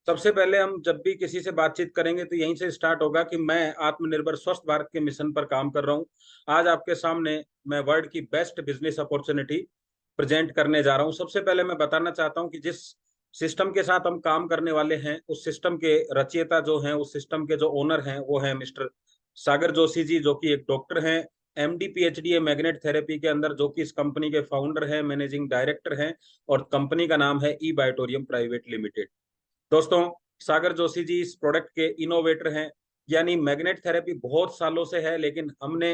सबसे पहले हम जब भी किसी से बातचीत करेंगे तो यहीं से स्टार्ट होगा कि मैं आत्मनिर्भर स्वस्थ भारत के मिशन पर काम कर रहा हूँ। आज आपके सामने मैं वर्ल्ड की बेस्ट बिजनेस अपॉर्चुनिटी प्रेजेंट करने जा रहा हूँ। सबसे पहले मैं बताना चाहता हूँ कि जिस सिस्टम के साथ हम काम करने वाले हैं, उस सिस्टम के रचयिता जो हैं, उस सिस्टम के जो ओनर हैं, वो हैं मिस्टर सागर जोशी जी, जो कि एक डॉक्टर हैं, एमडी पीएचडी है मैग्नेट थेरेपी के अंदर, जो कि इस कंपनी के फाउंडर हैं, मैनेजिंग डायरेक्टर हैं, और कंपनी का नाम है ई बायोटोरियम प्राइवेट लिमिटेड। दोस्तों, सागर जोशी जी इस प्रोडक्ट के इनोवेटर हैं। यानी मैग्नेट थेरेपी बहुत सालों से है, लेकिन हमने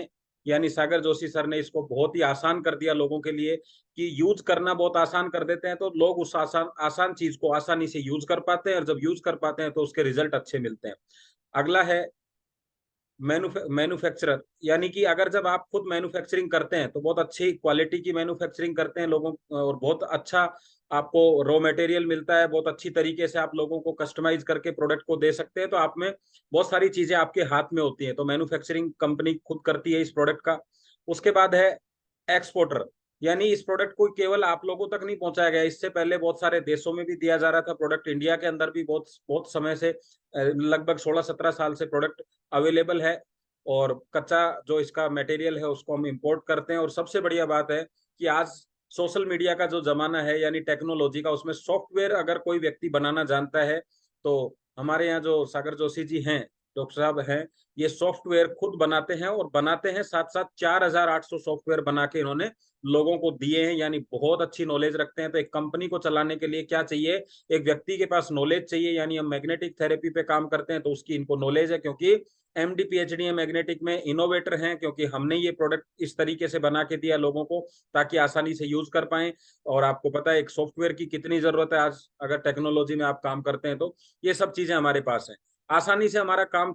यानी सागर जोशी सर ने इसको बहुत ही आसान कर दिया लोगों के लिए, कि यूज करना बहुत आसान कर देते हैं तो लोग उस आसान आसान चीज को आसानी से यूज कर पाते हैं, और जब यूज कर पाते हैं तो उसके रिजल्ट अच्छे मिलते हैं। अगला है मैन्युफैक्चरर। यानी कि अगर जब आप खुद मैन्युफैक्चरिंग करते हैं तो बहुत अच्छी क्वालिटी की मैन्युफैक्चरिंग करते हैं लोगों, और बहुत अच्छा आपको रॉ मटेरियल मिलता है, बहुत अच्छी तरीके से आप लोगों को कस्टमाइज करके प्रोडक्ट को दे सकते हैं। तो आप में बहुत सारी चीजें आपके हाथ में होती हैं, तो मैन्युफैक्चरिंग कंपनी खुद करती है इस प्रोडक्ट का। उसके बाद है एक्सपोर्टर। यानी इस प्रोडक्ट को केवल आप लोगों तक नहीं पहुंचाया गया, इससे पहले बहुत सारे देशों में भी दिया जा रहा था प्रोडक्ट। इंडिया के अंदर भी बहुत बहुत समय से लगभग 16-17 साल से प्रोडक्ट अवेलेबल है, और कच्चा जो इसका मटेरियल है उसको हम इंपोर्ट करते हैं। और सबसे बढ़िया बात है कि आज सोशल मीडिया का जो जमाना है, यानी टेक्नोलॉजी का, उसमें सॉफ्टवेयर अगर कोई व्यक्ति बनाना जानता है तो हमारे यहाँ जो सागर जोशी जी हैं, डॉक्टर साहब हैं, ये सॉफ्टवेयर खुद बनाते हैं, और बनाते हैं साथ साथ 4,800 सॉफ्टवेयर बना के इन्होंने लोगों को दिए हैं। यानी बहुत अच्छी नॉलेज रखते हैं। तो एक कंपनी को चलाने के लिए क्या चाहिए? एक व्यक्ति के पास नॉलेज चाहिए। यानी हम मैग्नेटिक थेरेपी पे काम करते हैं तो उसकी इनको नॉलेज है, क्योंकि एमडी पीएचडी है मैग्नेटिक में, इनोवेटर हैं, क्योंकि हमने ये प्रोडक्ट इस तरीके से बना के दिया लोगों को ताकि आसानी से यूज कर पाएं। और आपको पता है एक सॉफ्टवेयर की कितनी जरूरत है आज, अगर टेक्नोलॉजी में आप काम करते हैं तो ये सब चीजें हमारे पास हैं। आसानी से हमारा काम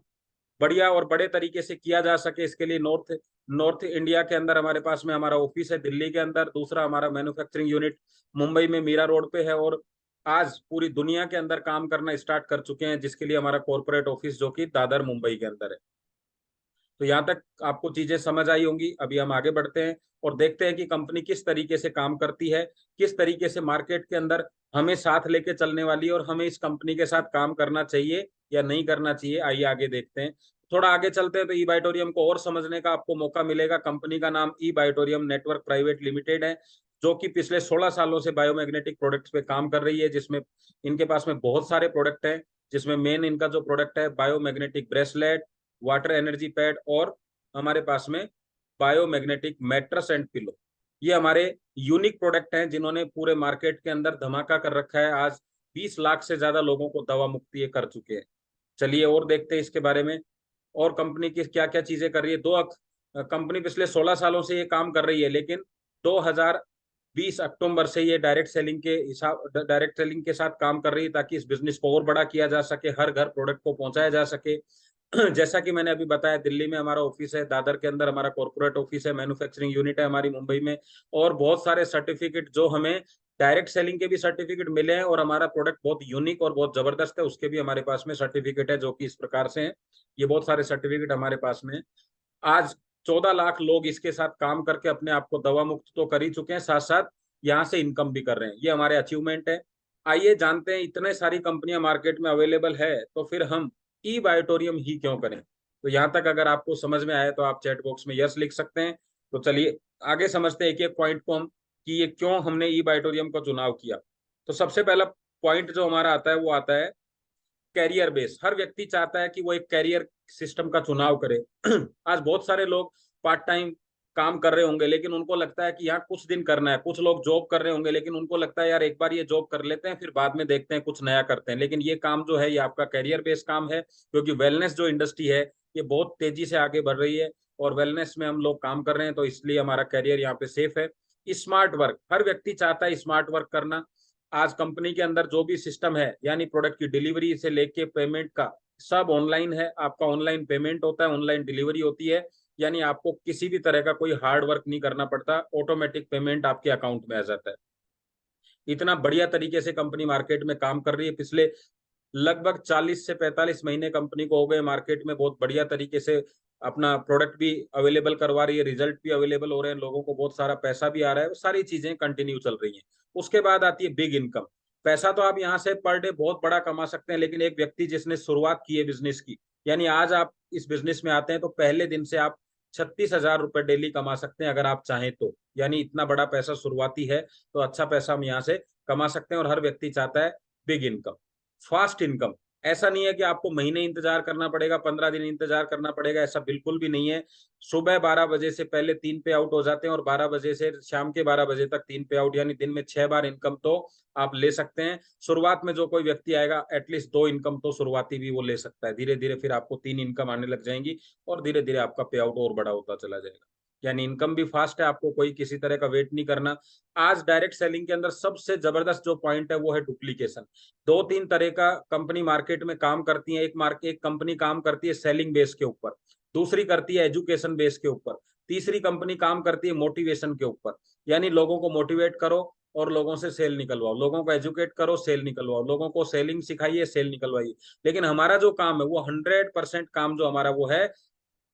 बढ़िया और बड़े तरीके से किया जा सके, इसके लिए नॉर्थ नॉर्थ इंडिया के अंदर हमारे पास में हमारा ऑफिस है दिल्ली के अंदर, दूसरा हमारा मैन्युफैक्चरिंग यूनिट मुंबई में मीरा रोड पे है, और आज पूरी दुनिया के अंदर काम करना स्टार्ट कर चुके हैं, जिसके लिए हमारा कॉर्पोरेट ऑफिस जो कि दादर मुंबई के अंदर है। तो यहाँ तक आपको चीजें समझ आई होंगी। अभी हम आगे बढ़ते हैं और देखते हैं कि कंपनी किस तरीके से काम करती है, किस तरीके से मार्केट के अंदर हमें साथ लेके चलने वाली है, और हमें इस कंपनी के साथ काम करना चाहिए या नहीं करना चाहिए। आइए आगे देखते हैं। थोड़ा आगे चलते हैं तो ई बायोटोरियम को और समझने का आपको मौका मिलेगा। कंपनी का नाम ई बायोटोरियम नेटवर्क प्राइवेट लिमिटेड है, जो कि पिछले 16 सालों से बायोमैग्नेटिक प्रोडक्ट्स पे काम कर रही है, जिसमें इनके पास में बहुत सारे प्रोडक्ट हैं, जिसमें मेन इनका जो प्रोडक्ट है biomagnetic bracelet, water energy pad, और हमारे पास में बायोमैग्नेटिक मैट्रेस एंड पिलो। ये हमारे यूनिक प्रोडक्ट हैं जिन्होंने पूरे मार्केट के अंदर धमाका कर रखा है। आज 20 लाख से ज्यादा लोगों को दवा मुक्ति ये कर चुके हैं। चलिए और देखते हैं इसके बारे में, और कंपनी की क्या क्या चीजें कर रही है। कंपनी पिछले 16 सालों से ये काम कर रही है, लेकिन 2020 अक्टूबर से ये डायरेक्ट सेलिंग के साथ काम कर रही है, ताकि इस बिजनेस को और बड़ा किया जा सके, हर घर प्रोडक्ट को पहुंचाया जा सके। जैसा कि मैंने अभी बताया, दिल्ली में हमारा ऑफिस है, दादर के अंदर हमारा कॉर्पोरेट ऑफिस है, मैन्युफैक्चरिंग यूनिट है हमारी मुंबई में, और बहुत सारे सर्टिफिकेट जो हमें डायरेक्ट सेलिंग के भी सर्टिफिकेट मिले हैं, और हमारा प्रोडक्ट बहुत यूनिक और बहुत जबरदस्त है, उसके भी हमारे पास में सर्टिफिकेट है, जो कि इस प्रकार से है। ये बहुत सारे सर्टिफिकेट हमारे पास में है। आज 14 लाख लोग इसके साथ काम करके अपने आप को दवा मुक्त तो कर ही चुके हैं, साथ साथ यहाँ से इनकम भी कर रहे हैं। ये हमारे अचीवमेंट है। आइए जानते हैं, इतने सारी कंपनियां मार्केट में अवेलेबल है तो फिर हम ई बायोटोरियम ही क्यों करें? तो यहाँ तक अगर आपको समझ में आए तो आप चैट बॉक्स में यस लिख सकते हैं। तो चलिए आगे समझते हैं एक एक पॉइंट को हम, कि ये क्यों हमने ई बायोटोरियम का चुनाव किया। तो सबसे पहला पॉइंट जो हमारा आता है वो आता है कैरियर बेस। हर व्यक्ति चाहता है कि वो एक कैरियर सिस्टम का चुनाव करे। आज बहुत सारे लोग पार्ट टाइम काम कर रहे होंगे, लेकिन उनको लगता है कि यहाँ कुछ दिन करना है। कुछ लोग जॉब कर रहे होंगे, लेकिन उनको लगता है यार एक बार ये जॉब कर लेते हैं, फिर बाद में देखते हैं, कुछ नया करते हैं। लेकिन ये काम जो है ये आपका कैरियर बेस्ड काम है, क्योंकि वेलनेस जो इंडस्ट्री है ये बहुत तेजी से आगे बढ़ रही है, और वेलनेस में हम लोग काम कर रहे हैं, तो इसलिए हमारा कैरियर यहाँ पे सेफ है। स्मार्ट वर्क, हर व्यक्ति चाहता है स्मार्ट वर्क करना। आज कंपनी के अंदर जो भी सिस्टम है, यानी प्रोडक्ट की डिलीवरी से लेके पेमेंट का, सब ऑनलाइन है। आपका ऑनलाइन पेमेंट होता है, ऑनलाइन डिलीवरी होती है, यानी आपको किसी भी तरह का कोई हार्ड वर्क नहीं करना पड़ता, ऑटोमेटिक पेमेंट आपके अकाउंट में आ जाता है। इतना बढ़िया तरीके से कंपनी मार्केट में काम कर रही है। पिछले लगभग 40 से 45 महीने कंपनी को हो गए मार्केट में, बहुत बढ़िया तरीके से अपना प्रोडक्ट भी अवेलेबल करवा रही है, रिजल्ट भी अवेलेबल हो रहे हैं, लोगों को बहुत सारा पैसा भी आ रहा है, वो सारी चीजें कंटिन्यू चल रही हैं। उसके बाद आती है बिग इनकम। पैसा तो आप यहाँ से पर डे बहुत बड़ा कमा सकते हैं, लेकिन एक व्यक्ति जिसने शुरुआत की है बिजनेस की, यानी आज आप इस बिजनेस में आते हैं तो पहले दिन से आप 36,000 रुपए डेली कमा सकते हैं अगर आप चाहें तो। यानी इतना बड़ा पैसा शुरुआती है, तो अच्छा पैसा हम यहाँ से कमा सकते हैं। और हर व्यक्ति चाहता है बिग इनकम, फास्ट इनकम। ऐसा नहीं है कि आपको महीने इंतजार करना पड़ेगा, 15 दिन इंतजार करना पड़ेगा, ऐसा बिल्कुल भी नहीं है। सुबह 12 बजे से पहले 3 पे आउट हो जाते हैं, और 12 बजे से शाम के 12 बजे तक 3 पे आउट, यानी दिन में 6 बार इनकम तो आप ले सकते हैं। शुरुआत में जो कोई व्यक्ति आएगा एटलीस्ट 2 इनकम तो शुरुआती भी वो ले सकता है। धीरे धीरे फिर आपको 3 इनकम आने लग जाएंगी, और धीरे धीरे आपका पे आउट और बड़ा होता चला जाएगा। यानी इनकम भी फास्ट है, आपको कोई किसी तरह का वेट नहीं करना। आज डायरेक्ट सेलिंग के अंदर सबसे जबरदस्त जो पॉइंट है वो है डुप्लीकेशन। 2-3 तरह का कंपनी मार्केट में काम करती है। एक कंपनी काम करती है सेलिंग बेस के ऊपर, दूसरी करती है एजुकेशन बेस के ऊपर, तीसरी कंपनी काम करती है मोटिवेशन के ऊपर। यानी लोगों को मोटिवेट करो और लोगों से सेल निकलवाओ, लोगों को एजुकेट करो, सेल निकलवाओ, लोगों को सेलिंग सिखाइए, सेल निकलवाइए। लेकिन हमारा जो काम है वो 100% काम जो हमारा वो है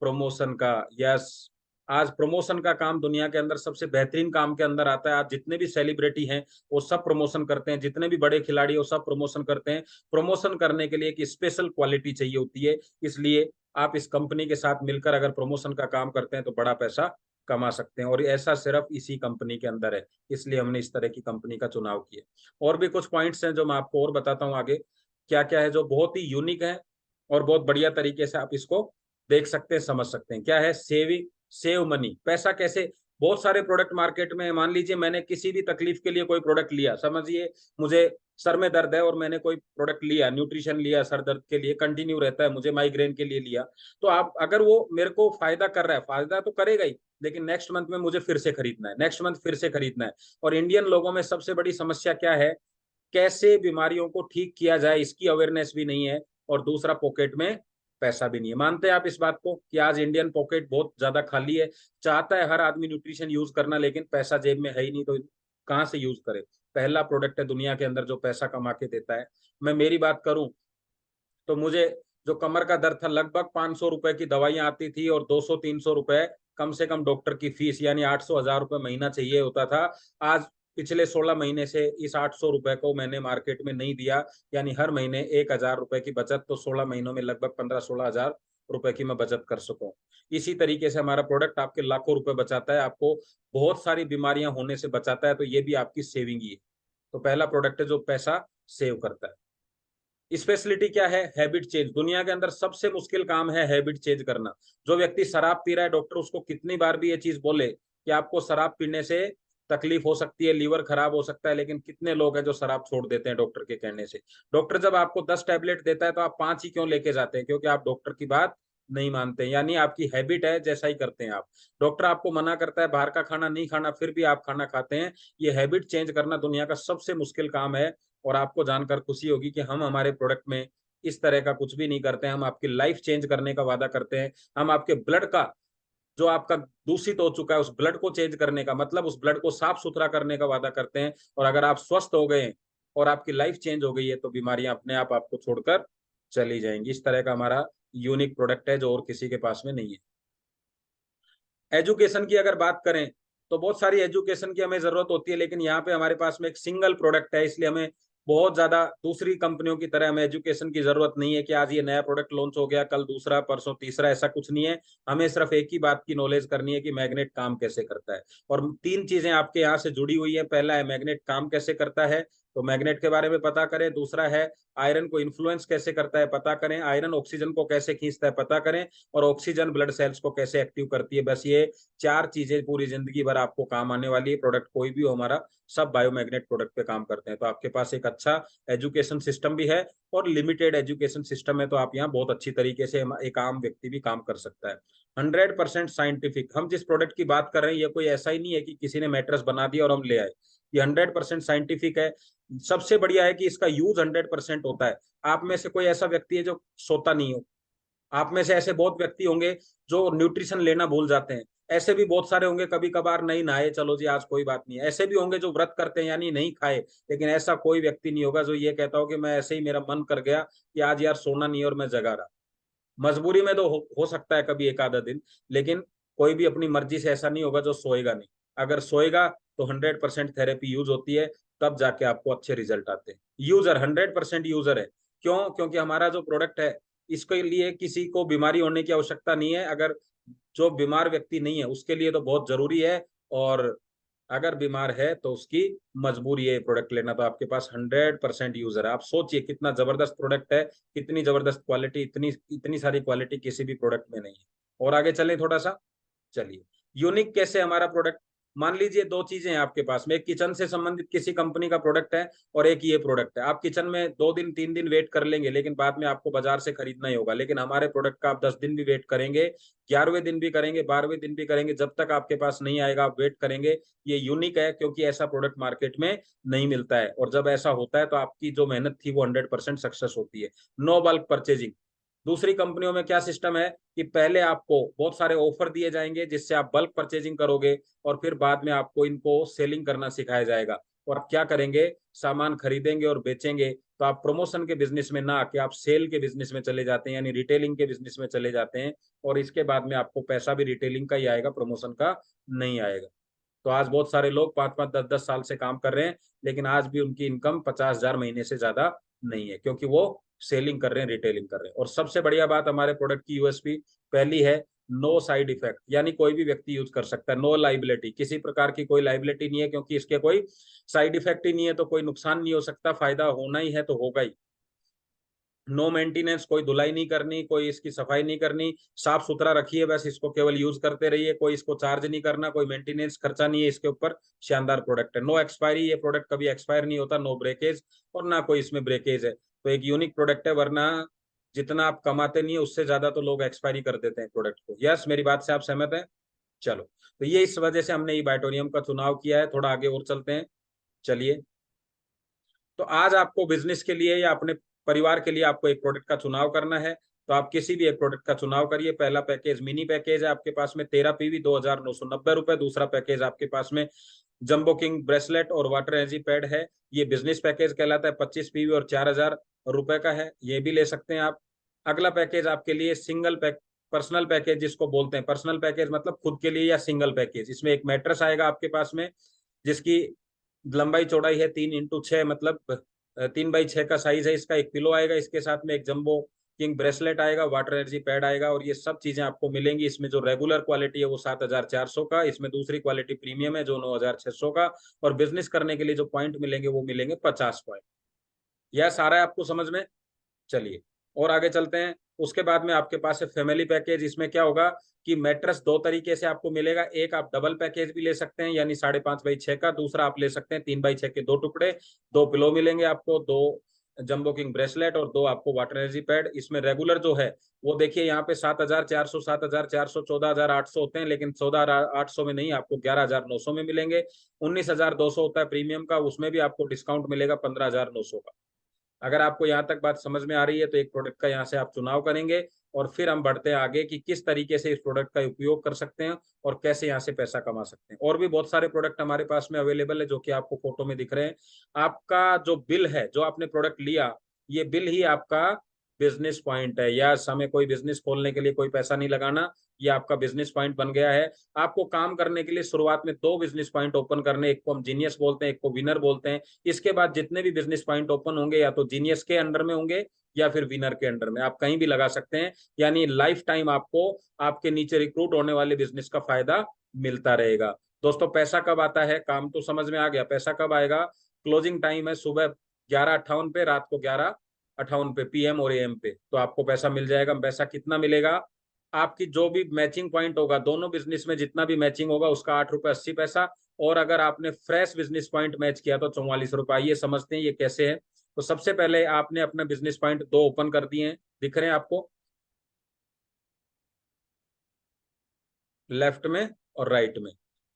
प्रमोशन का। यस, आज प्रमोशन का काम दुनिया के अंदर सबसे बेहतरीन काम के अंदर आता है। आज जितने भी सेलिब्रिटी हैं वो सब प्रमोशन करते हैं, जितने भी बड़े खिलाड़ी हैं वो सब प्रमोशन करते हैं। प्रमोशन करने के लिए एक स्पेशल क्वालिटी चाहिए होती है, इसलिए आप इस कंपनी के साथ मिलकर अगर प्रमोशन का काम करते हैं तो बड़ा पैसा कमा सकते हैं। और ऐसा सिर्फ इसी कंपनी के अंदर है, इसलिए हमने इस तरह की कंपनी का चुनाव किया। और भी कुछ पॉइंट्स हैं जो मैं आपको और बताता हूँ आगे क्या क्या है, जो बहुत ही यूनिक है और बहुत बढ़िया तरीके से आप इसको देख सकते हैं, समझ सकते हैं। क्या है? सेविंग, सेव मनी, पैसा कैसे। बहुत सारे प्रोडक्ट मार्केट में, मान लीजिए मैंने किसी भी तकलीफ के लिए कोई प्रोडक्ट लिया, समझिए मुझे सर में दर्द है और मैंने कोई प्रोडक्ट लिया, न्यूट्रिशन लिया, सर दर्द के लिए कंटिन्यू रहता है, मुझे माइग्रेन के लिए लिया। तो आप अगर वो मेरे को फायदा कर रहा है, फायदा तो करेगा ही, लेकिन नेक्स्ट मंथ में मुझे फिर से खरीदना है, नेक्स्ट मंथ फिर से खरीदना है। और इंडियन लोगों में सबसे बड़ी समस्या क्या है? कैसे बीमारियों को ठीक किया जाए इसकी अवेयरनेस भी नहीं है, और दूसरा पॉकेट में पैसा भी नहीं है। मानते हैं आप इस बात को कि आज इंडियन पॉकेट बहुत ज्यादा खाली है? चाहता है हर आदमी न्यूट्रिशन यूज करना, लेकिन पैसा जेब में है ही नहीं, तो कहाँ से यूज करे? पहला प्रोडक्ट है दुनिया के अंदर जो पैसा कमा के देता है। मैं मेरी बात करूं तो मुझे जो कमर का दर्द था, लगभग 500 रुपए की दवाइयां आती थी, और 200-300 रुपए कम से कम डॉक्टर की फीस, यानी 800-1000 रुपए महीना चाहिए होता था। आज पिछले 16 महीने से इस 800 रुपए को मैंने मार्केट में नहीं दिया, यानी हर महीने 1,000 रुपए की बचत, तो 16 महीनों में लगभग 15-16 हजार रुपए की मैं बचत कर सकूं। इसी तरीके से हमारा प्रोडक्ट आपके लाखों रुपए बचाता है, आपको बहुत सारी बीमारियां होने से बचाता है, तो ये भी आपकी सेविंग ही है। तो पहला प्रोडक्ट है जो पैसा सेव करता है। स्पेशलिटी क्या है? Habit change. दुनिया के अंदर सबसे मुश्किल काम है हैबिट चेंज करना। जो व्यक्ति शराब पी रहा है, डॉक्टर उसको कितनी बार भी ये चीज बोले कि आपको शराब पीने से तकलीफ हो सकती है, लीवर खराब हो सकता है, लेकिन कितने लोग हैं जो शराब छोड़ देते हैं डॉक्टर के कहने से। डॉक्टर जब आपको 10 टैबलेट देता है तो आप 5 ही क्यों लेके जाते हैं? क्योंकि आप डॉक्टर की बात नहीं मानते हैं, यानी आपकी हैबिट है, जैसा ही करते हैं आप। डॉक्टर आपको मना करता है बाहर का खाना नहीं खाना, फिर भी आप खाना खाते हैं। ये हैबिट चेंज करना दुनिया का सबसे मुश्किल काम है। और आपको जानकर खुशी होगी कि हम हमारे प्रोडक्ट में इस तरह का कुछ भी नहीं करते हैं। हम आपकी लाइफ चेंज करने का वादा करते हैं। हम आपके ब्लड का, जो आपका दूषित हो चुका है, उस ब्लड को चेंज करने का, मतलब उस ब्लड को साफ सुथरा करने का वादा करते हैं। और अगर आप स्वस्थ हो गए और आपकी लाइफ चेंज हो गई है तो बीमारियां अपने आप आपको छोड़कर चली जाएंगी। इस तरह का हमारा यूनिक प्रोडक्ट है जो और किसी के पास में नहीं है। एजुकेशन की अगर बात करें तो बहुत सारी एजुकेशन की हमें जरूरत होती है, लेकिन यहाँ पे हमारे पास में एक सिंगल प्रोडक्ट है, इसलिए हमें बहुत ज्यादा दूसरी कंपनियों की तरह हमें एजुकेशन की जरूरत नहीं है कि आज ये नया प्रोडक्ट लॉन्च हो गया, कल दूसरा, परसों तीसरा, ऐसा कुछ नहीं है। हमें सिर्फ एक ही बात की नॉलेज करनी है कि मैग्नेट काम कैसे करता है। और 3 चीजें आपके यहाँ से जुड़ी हुई है। पहला है मैग्नेट काम कैसे करता है, तो मैग्नेट के बारे में पता करें। दूसरा है आयरन को इन्फ्लुएंस कैसे करता है, पता करें। आयरन ऑक्सीजन को कैसे खींचता है, पता करें। और ऑक्सीजन ब्लड सेल्स को कैसे एक्टिव करती है। बस ये 4 चीजें पूरी जिंदगी भर आपको काम आने वाली है। प्रोडक्ट कोई भी हो हमारा, सब बायोमैग्नेट प्रोडक्ट पे काम करते हैं। तो आपके पास एक अच्छा एजुकेशन सिस्टम भी है और लिमिटेड एजुकेशन सिस्टम है, तो आप यहाँ बहुत अच्छी तरीके से एक आम व्यक्ति भी काम कर सकता है। 100% साइंटिफिक। हम जिस प्रोडक्ट की बात कर रहे हैं ये कोई ऐसा ही नहीं है कि किसी ने मैट्रेस बना दिया और हम ले आए। ये 100% साइंटिफिक है। सबसे बढ़िया है कि इसका यूज 100% होता है। आप में से कोई ऐसा व्यक्ति है जो सोता नहीं हो? आप में से ऐसे बहुत व्यक्ति होंगे जो न्यूट्रिशन लेना भूल जाते हैं। ऐसे भी बहुत सारे होंगे कभी कभार नहीं नहाए, चलो जी आज कोई बात नहीं है। ऐसे भी होंगे जो व्रत करते हैं यानी नहीं खाए, लेकिन ऐसा कोई व्यक्ति नहीं होगा जो ये कहता हो कि मैं ऐसे ही मेरा मन कर गया कि आज यार सोना नहीं है और मैं जगा रहा। मजबूरी में तो हो सकता है कभी एक आधा दिन, लेकिन कोई भी अपनी मर्जी से ऐसा नहीं होगा जो सोएगा नहीं। अगर सोएगा तो 100% थेरेपी यूज होती है। तब जाके आपको अच्छे रिजल्ट आते हैं। यूजर 100% यूजर है। क्यों? क्योंकि हमारा जो प्रोडक्ट है इसके लिए किसी को बीमारी होने की आवश्यकता नहीं है। अगर जो बीमार व्यक्ति नहीं है उसके लिए तो बहुत जरूरी है, और अगर बीमार है तो उसकी मजबूरी है प्रोडक्ट लेना। तो आपके पास 100% यूजर है। आप सोचिए कितना जबरदस्त प्रोडक्ट है, कितनी जबरदस्त क्वालिटी, इतनी इतनी सारी क्वालिटी किसी भी प्रोडक्ट में नहीं है। और आगे चलें थोड़ा सा। चलिए, यूनिक कैसे हमारा प्रोडक्ट। मान लीजिए दो चीजें हैं आपके पास में, एक किचन से संबंधित किसी कंपनी का प्रोडक्ट है और एक ये प्रोडक्ट है। आप किचन में 2 दिन 3 दिन वेट कर लेंगे, लेकिन बाद में आपको बाजार से खरीदना ही होगा। लेकिन हमारे प्रोडक्ट का आप 10 दिन भी वेट करेंगे, 11वें दिन भी करेंगे, 12वें दिन भी करेंगे, जब तक आपके पास नहीं आएगा आप वेट करेंगे। ये यूनिक है क्योंकि ऐसा प्रोडक्ट मार्केट में नहीं मिलता है, और जब ऐसा होता है तो आपकी जो मेहनत थी वो 100% सक्सेस होती है। No bulk purchasing. दूसरी कंपनियों में क्या सिस्टम है कि पहले आपको बहुत सारे ऑफर दिए जाएंगे जिससे आप बल्क परचेजिंग करोगे, और फिर बाद में आपको इनको सेलिंग करना सिखाया जाएगा। और क्या करेंगे, सामान खरीदेंगे और बेचेंगे। तो आप प्रमोशन के बिजनेस में ना आके आप सेल के बिजनेस में चले जाते हैं, यानी रिटेलिंग के बिजनेस में चले जाते हैं। और इसके बाद में आपको पैसा भी रिटेलिंग का ही आएगा, प्रमोशन का नहीं आएगा। तो आज बहुत सारे लोग 5 5 10 10 साल से काम कर रहे हैं, लेकिन आज भी उनकी इनकम 50,000 महीने से ज्यादा नहीं है, क्योंकि वो सेलिंग कर रहे हैं, रिटेलिंग कर रहे हैं। और सबसे बढ़िया बात हमारे प्रोडक्ट की यूएसपी पहली है, नो साइड इफेक्ट, यानी कोई भी व्यक्ति यूज कर सकता है। नो लाइबिलिटी, किसी प्रकार की कोई लाइबिलिटी नहीं है, क्योंकि इसके कोई साइड इफेक्ट ही नहीं है तो कोई नुकसान नहीं हो सकता। फायदा होना ही है तो होगा ही। नो मेंटेनेंस, कोई धुलाई नहीं करनी, कोई इसकी सफाई नहीं करनी, साफ सुथरा रखिए बस इसको, केवल यूज करते रहिए, कोई इसको चार्ज नहीं करना, कोई मेंटेनेंस खर्चा नहीं है इसके ऊपर। शानदार प्रोडक्ट है। नो एक्सपायरी, ये प्रोडक्ट कभी एक्सपायर नहीं होता। नो ब्रेकेज, और ना कोई इसमें ब्रेकेज है। तो एक यूनिक प्रोडक्ट है, वरना जितना आप कमाते नहीं है उससे ज्यादा तो लोग एक्सपायरी कर देते हैं प्रोडक्ट को। यस, मेरी बात से आप सहमत हैं? चलो, तो ये इस वजह से हमने ये बाइटोनियम का चुनाव किया है। थोड़ा आगे और चलते हैं। चलिए, तो आज आपको बिजनेस के लिए या अपने परिवार के लिए आपको एक प्रोडक्ट का चुनाव करना है, तो आप किसी भी एक प्रोडक्ट का चुनाव करिए। पहला पैकेज मिनी पैकेज है आपके पास में 13 PV, 2,990 रुपए। दूसरा पैकेज आपके पास में जंबो किंग ब्रेसलेट और वाटर एनर्जी पैड है। ये बिजनेस पैकेज कहलाता है, 25 PV और 4,000 रुपए का है, ये भी ले सकते हैं आप। अगला पैकेज आपके लिए सिंगल पैक, पर्सनल पैकेज जिसको बोलते हैं। पर्सनल पैकेज मतलब खुद के लिए, या सिंगल पैकेज। इसमें एक मैट्रेस आएगा आपके पास में, जिसकी लंबाई चौड़ाई है 3x6, मतलब 3x6 का साइज है इसका। एक पिलो आएगा इसके साथ में, एक जंबो किंग ब्रेसलेट आएगा, वाटर एनर्जी पैड आएगा, और ये सब चीजें आपको मिलेंगी। इसमें जो रेगुलर क्वालिटी है वो 7,400 का, इसमें दूसरी क्वालिटी प्रीमियम है जो 9,600 का, और बिजनेस करने के लिए जो पॉइंट मिलेंगे वो मिलेंगे 50 पॉइंट। यह सारा है आपको समझ में? चलिए, और आगे चलते हैं। उसके बाद में आपके पास है फैमिली पैकेज। इसमें क्या होगा कि मैट्रेस दो तरीके से आपको मिलेगा। एक, आप डबल पैकेज भी ले सकते हैं, यानी 5.5x6 का। दूसरा आप ले सकते हैं 3x6 के 2 टुकड़े। 2 पिलो मिलेंगे आपको, 2 जंबो किंग ब्रेसलेट और 2 आपको वाटर एनर्जी पैड। इसमें रेगुलर जो है वो देखिए यहाँ पे 7,400, 7,400, 14,800 होते हैं, लेकिन 14,800 में नहीं, आपको 11,900 में मिलेंगे। 19,200 होता है प्रीमियम का, उसमें भी आपको डिस्काउंट मिलेगा 15,900 का। अगर आपको यहाँ तक बात समझ में आ रही है तो एक प्रोडक्ट का यहाँ से आप चुनाव करेंगे, और फिर हम बढ़ते हैं आगे कि किस तरीके से इस प्रोडक्ट का उपयोग कर सकते हैं और कैसे यहाँ से पैसा कमा सकते हैं। और भी बहुत सारे प्रोडक्ट हमारे पास में अवेलेबल है जो कि आपको फोटो में दिख रहे हैं। आपका जो बिल है, जो आपने प्रोडक्ट लिया, ये बिल ही आपका बिजनेस पॉइंट है। या हमें कोई बिजनेस खोलने के लिए कोई पैसा नहीं लगाना, ये आपका बिजनेस पॉइंट बन गया है। आपको काम करने के लिए शुरुआत में 2 बिजनेस पॉइंट ओपन करने, एक को हम जीनियस बोलते हैं, एक को विनर बोलते हैं। इसके बाद जितने भी बिजनेस पॉइंट ओपन होंगे या तो जीनियस के अंडर में होंगे या फिर विनर के अंडर में, आप कहीं भी लगा सकते हैं। यानी लाइफ टाइम आपको आपके नीचे रिक्रूट होने वाले बिजनेस का फायदा मिलता रहेगा। दोस्तों, पैसा कब आता है? काम तो समझ में आ गया, पैसा कब आएगा? क्लोजिंग टाइम है सुबह 11:58 पे, रात को 11:58 पे, PM और AM पे, तो आपको पैसा मिल जाएगा। पैसा कितना मिलेगा? आपकी जो भी मैचिंग पॉइंट होगा, दोनों बिजनेस में जितना भी मैचिंग होगा उसका 8 रुपये 80 पैसा। और अगर आपने फ्रेश बिजनेस पॉइंट मैच किया तो 44 रुपये। ये समझते हैं ये कैसे है। तो सबसे पहले आपने अपना बिजनेस पॉइंट 2 ओपन कर दिए हैं, दिख रहे हैं आपको लेफ्ट में और राइट में।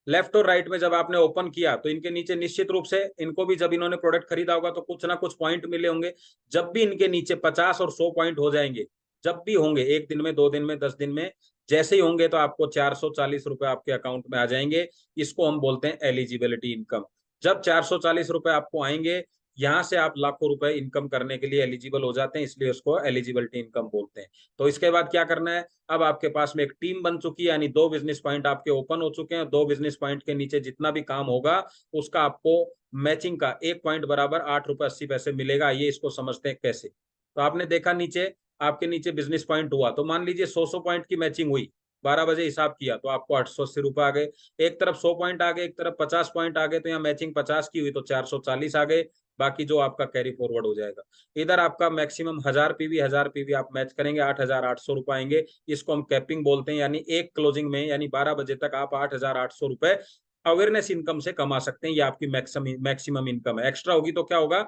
लेफ्ट और राइट में जब आपने ओपन किया तो इनके नीचे निश्चित रूप से इनको भी, जब इन्होंने प्रोडक्ट खरीदा होगा तो कुछ ना कुछ पॉइंट मिले होंगे। जब भी इनके नीचे 50 और 100 पॉइंट हो जाएंगे, जब भी होंगे, 1 दिन में, 2 दिन में, 10 दिन में, जैसे ही होंगे, तो आपको 440 रुपए आपके अकाउंट में आ जाएंगे। इसको हम बोलते हैं एलिजिबिलिटी इनकम। जब 440 रुपए आपको आएंगे, यहाँ से आप लाखों रुपए इनकम करने के लिए एलिजिबल हो जाते हैं, इसलिए उसको एलिजिबिलिटी इनकम बोलते हैं। तो इसके बाद क्या करना है, अब आपके पास में एक टीम बन चुकी है, यानी 2 बिजनेस पॉइंट आपके ओपन हो चुके हैं। 2 बिजनेस पॉइंट के नीचे जितना भी काम होगा उसका आपको मैचिंग का 1 पॉइंट बराबर 8 रुपये 80 पैसे मिलेगा। ये इसको समझते हैं कैसे। तो आपने देखा नीचे, आपके नीचे बिजनेस पॉइंट हुआ, तो मान लीजिए 100 पॉइंट की मैचिंग हुई, 12 बजे हिसाब किया तो आपको 880 रुपये आ गए। एक तरफ 100 पॉइंट आ गए, एक तरफ 50 पॉइंट आ गए, तो यहाँ मैचिंग 50 की हुई तो 440 आ गए। बाकी जो आपका कैरी फॉरवर्ड हो जाएगा। इधर आपका मैक्सिमम 1000 पीवी आप मैच करेंगे, 8800 रुपये आएंगे। इसको हम कैपिंग बोलते हैं, यानी एक क्लोजिंग में, यानी 12 बजे तक आप 8800 रुपये अवेयरनेस इनकम से कमा सकते हैं। ये आपकी मैक्सिमम इनकम है। एक्स्ट्रा होगी तो क्या होगा,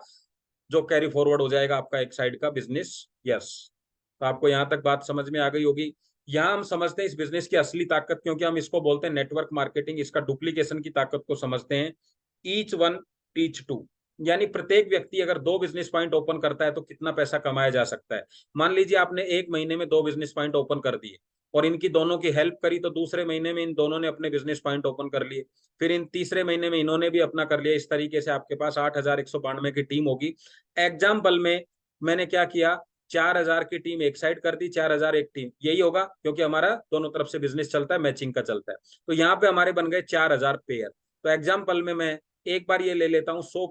जो कैरी फॉरवर्ड हो जाएगा आपका एक साइड का बिजनेस। यस, तो आपको यहाँ तक बात समझ में आ गई होगी। यहाँ हम समझते हैं इस बिजनेस की असली ताकत, क्योंकि हम इसको बोलते हैं नेटवर्क मार्केटिंग, इसका डुप्लीकेशन की ताकत को समझते हैं। ईच वन टीच टू, यानी प्रत्येक व्यक्ति अगर 2 बिजनेस पॉइंट ओपन करता है तो कितना पैसा कमाया जा सकता है। मान लीजिए आपने एक महीने में 2 बिजनेस पॉइंट ओपन कर दिए और इनकी दोनों की हेल्प करी, तो दूसरे महीने में इन दोनों ने अपने बिजनेस पॉइंट ओपन कर लिए, फिर इन तीसरे महीने में इन्होंने भी अपना कर लिया। इस तरीके से आपके पास 8192 की टीम होगी। एग्जाम्पल में मैंने क्या किया, 4000 की टीम एक साइड कर दी, 4000 एक टीम, यही होगा क्योंकि हमारा दोनों तरफ से बिजनेस चलता है, मैचिंग का चलता है। तो यहाँ पे हमारे बन गए 4000 पेयर। तो एग्जाम्पल में मैं एक बार ये ले लेता हूँ, 100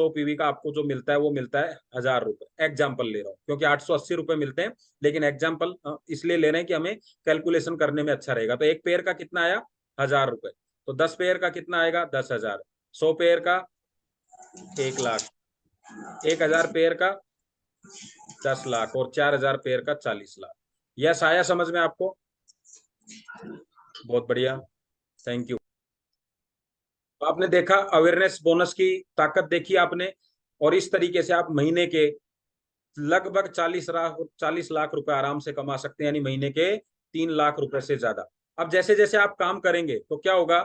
पीवी का आपको जो मिलता है वो मिलता है 1000 रुपए। एग्जाम्पल ले रहा हूँ क्योंकि 880 रुपए मिलते हैं, लेकिन एग्जाम्पल इसलिए ले रहे हैं कि हमें कैलकुलेशन करने में अच्छा रहेगा। तो एक पेयर का कितना आया, 1000 रुपए। तो 10 पेयर का कितना आएगा, 10,000। 100 पेयर का 1 लाख, 1000 पेयर का 10 लाख, और 4000 पेयर का 40 लाख। यस, आया समझ में आपको? बहुत बढ़िया, थैंक यू। तो आपने देखा अवेयरनेस बोनस की ताकत देखी आपने, और इस तरीके से आप महीने के लगभग 40 लाख रुपए आराम से कमा सकते हैं, यानी महीने के 3 लाख रुपए से ज्यादा। अब जैसे जैसे आप काम करेंगे तो क्या होगा,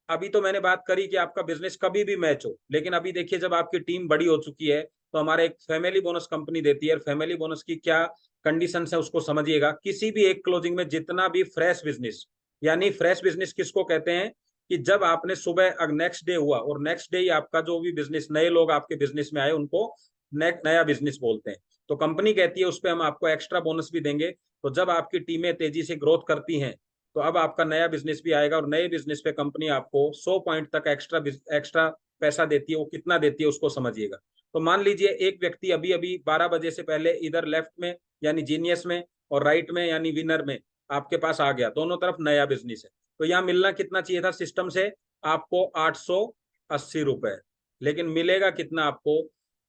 अभी तो मैंने बात करी कि आपका बिजनेस कभी भी मैच हो, लेकिन अभी देखिए जब आपकी टीम बड़ी हो चुकी है तो हमारे एक फैमिली बोनस कंपनी देती है। फैमिली बोनस की क्या कंडीशन है उसको समझिएगा। किसी भी एक क्लोजिंग में जितना भी फ्रेश बिजनेस, यानी फ्रेश बिजनेस किसको कहते हैं, कि जब आपने सुबह नेक्स्ट डे हुआ और नेक्स्ट डे ही आपका जो भी बिजनेस, नए लोग आपके बिजनेस में आए, उनको नया बिजनेस बोलते हैं। तो कंपनी कहती है उस पर हम आपको एक्स्ट्रा बोनस भी देंगे। तो जब आपकी टीमें तेजी से ग्रोथ करती हैं तो अब आपका नया बिजनेस भी आएगा, और नए बिजनेस पे कंपनी आपको 100 पॉइंट तक एक्स्ट्रा पैसा देती है। वो कितना देती है उसको समझिएगा। तो मान लीजिए एक व्यक्ति अभी अभी 12 बजे से पहले इधर लेफ्ट में यानी जीनियस में, और राइट में यानी विनर में आपके पास आ गया, दोनों तरफ नया बिजनेस है। तो यहाँ मिलना कितना चाहिए था सिस्टम से, आपको 880 रुपए, लेकिन मिलेगा कितना आपको,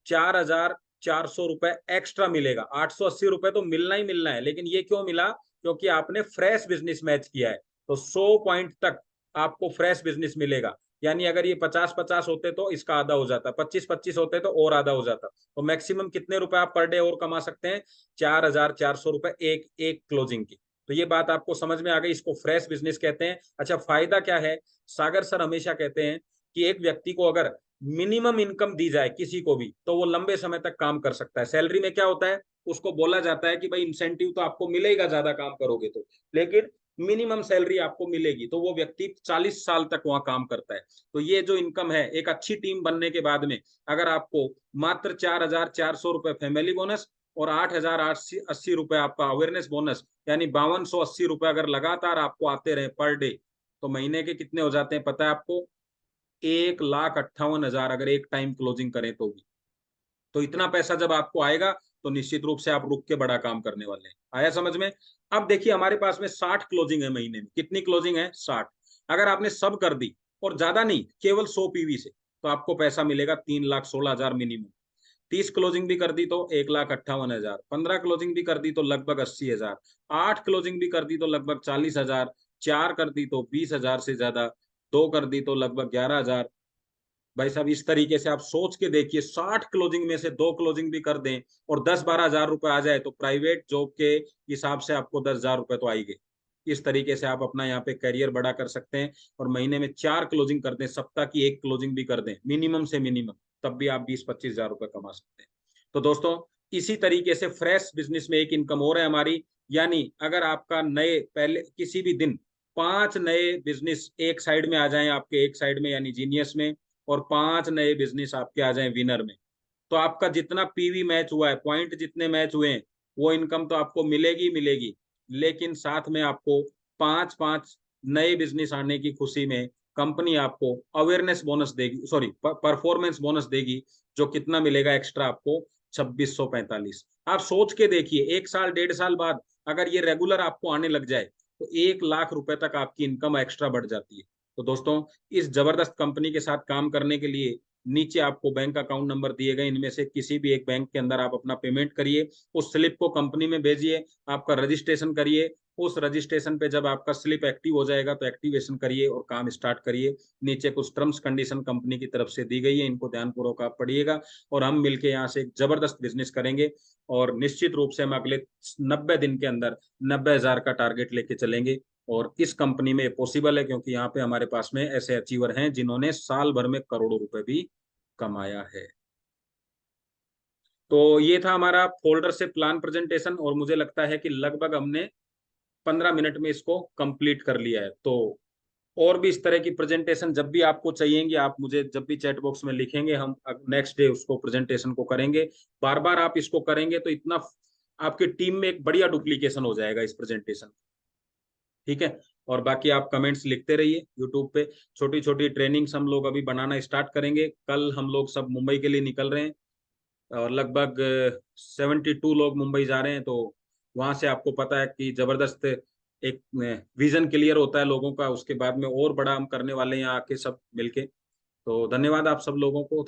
4400 रुपए एक्स्ट्रा मिलेगा। 880 रुपए तो मिलना ही मिलना है, लेकिन ये क्यों मिला, क्योंकि आपने फ्रेश बिजनेस मैच किया है। तो 100 पॉइंट तक आपको फ्रेश बिजनेस मिलेगा। यानी अगर ये 50-50 होते तो इसका आधा हो जाता, 25-25 होते तो और आधा हो जाता। तो मैक्सिमम कितने रुपए आप पर डे और कमा सकते हैं, 4400 रुपए एक एक क्लोजिंग की। तो ये बात आपको समझ में आ गई, इसको फ्रेश बिजनेस कहते हैं। अच्छा, फायदा क्या है, सागर सर हमेशा कहते हैं कि एक व्यक्ति को अगर मिनिमम इनकम दी जाए किसी को भी, तो वो लंबे समय तक काम कर सकता है। सैलरी में क्या होता है, उसको बोला जाता है कि भाई इंसेंटिव तो आपको मिलेगा ज्यादा काम करोगे तो, लेकिन मिनिमम सैलरी आपको मिलेगी। तो वो व्यक्ति 40 साल तक वहां काम करता है। तो ये जो इनकम है, एक अच्छी टीम बनने के बाद में अगर आपको मात्र 4400 रुपए फैमिली बोनस और 8080 रुपए आपका अवेयरनेस बोनस, यानी 5280 रुपए अगर लगातार आपको आते रहे पर डे, तो महीने के कितने हो जाते हैं पता है आपको, 1,58,000 अगर एक टाइम क्लोजिंग करें तो भी। तो इतना पैसा जब आपको आएगा तो निश्चित रूप से आप रुक के बड़ा काम करने वाले हैं। आया समझ में? अब देखिए हमारे पास में 60 क्लोजिंग है महीने में। कितनी क्लोजिंग है? 60। अगर आपने सब कर दी, और ज्यादा नहीं, केवल 100 पीवी से, तो आपको पैसा मिलेगा 3,16,000 मिनिमम। 30 क्लोजिंग भी कर दी तो 1,58,000। 15 क्लोजिंग भी कर दी तो लगभग 80,000। 8 क्लोजिंग भी कर दी तो लगभग 40,000। 4 कर दी तो 20,000 से ज्यादा। 2 कर दी तो लगभग 11,000। भाई साहब इस तरीके से आप सोच के देखिए, 60 क्लोजिंग में से 2 क्लोजिंग भी कर दें और 10-12 हजार रुपए आ जाए, तो प्राइवेट जॉब के हिसाब से आपको 10,000 रुपए तो आएंगे। इस तरीके से आप अपना यहाँ पे करियर बड़ा कर सकते हैं। और महीने में 4 क्लोजिंग कर दें, सप्ताह की 1 क्लोजिंग भी कर दें मिनिमम से मिनिमम, तब भी आप 20-25 हजार रुपए कमा सकते हैं। तो दोस्तों, इसी तरीके से फ्रेश बिजनेस में एक इनकम और है हमारी। यानी अगर आपका नए पहले किसी भी दिन 5 नए बिजनेस एक साइड में आ जाएं, आपके एक साइड में यानी जीनियस में, और 5 नए बिजनेस आपके आ जाएं विनर में, तो आपका जितना पीवी मैच हुआ है, पॉइंट जितने मैच हुए हैं, वो इनकम तो आपको मिलेगी मिलेगी, लेकिन साथ में आपको 5-5 नए बिजनेस आने की खुशी में कंपनी आपको अवेयरनेस बोनस देगी, सॉरी परफॉर्मेंस बोनस देगी, जो कितना मिलेगा एक्स्ट्रा आपको, 2645। आप सोच के देखिए, 1 साल 1.5 साल बाद अगर ये रेगुलर आपको आने लग जाए तो 1 लाख रुपए तक आपकी इनकम एक्स्ट्रा बढ़ जाती है। तो दोस्तों, इस जबरदस्त कंपनी के साथ काम करने के लिए नीचे आपको बैंक अकाउंट नंबर दिए गए, इनमें से किसी भी एक बैंक के अंदर आप अपना पेमेंट करिए, उस स्लिप को कंपनी में भेजिए, आपका रजिस्ट्रेशन करिए, उस रजिस्ट्रेशन पे जब आपका स्लिप एक्टिव हो जाएगा तो एक्टिवेशन करिए और काम स्टार्ट करिए। नीचे कुछ टर्म्स कंडीशन कंपनी की तरफ से दी गई है, इनको ध्यानपूर्वक आप पढ़िएगा, और हम मिलके यहाँ से एक जबरदस्त बिजनेस करेंगे, और निश्चित रूप से हम अगले 90 दिन के अंदर 90,000 का टारगेट लेके चलेंगे। और इस कंपनी में पॉसिबल है, क्योंकि यहाँ पे हमारे पास में ऐसे अचीवर हैं जिन्होंने साल भर में करोड़ों रुपए भी कमाया है। तो ये था हमारा फोल्डर से प्लान प्रेजेंटेशन, और मुझे लगता है कि लगभग हमने 15 मिनट में इसको कंप्लीट कर लिया है। तो और भी इस तरह की प्रेजेंटेशन जब भी आपको चाहिएंगे, आप मुझे जब भी चैट बॉक्स में लिखेंगे, हम नेक्स्ट डे उसको प्रेजेंटेशन को करेंगे। बार बार आप इसको करेंगे तो इतना आपकी टीम में एक बढ़िया डुप्लीकेशन हो जाएगा इस प्रेजेंटेशन, ठीक है। और बाकी आप कमेंट्स लिखते रहिए यूट्यूब पे। छोटी छोटी ट्रेनिंग्स हम लोग अभी बनाना स्टार्ट करेंगे। कल हम लोग सब मुंबई के लिए निकल रहे हैं, और लगभग 72 लोग मुंबई जा रहे हैं। तो वहां से आपको पता है कि जबरदस्त एक विजन क्लियर होता है लोगों का, उसके बाद में और बड़ा हम करने वाले हैं यहाँ आके सब मिलके। तो धन्यवाद आप सब लोगों को।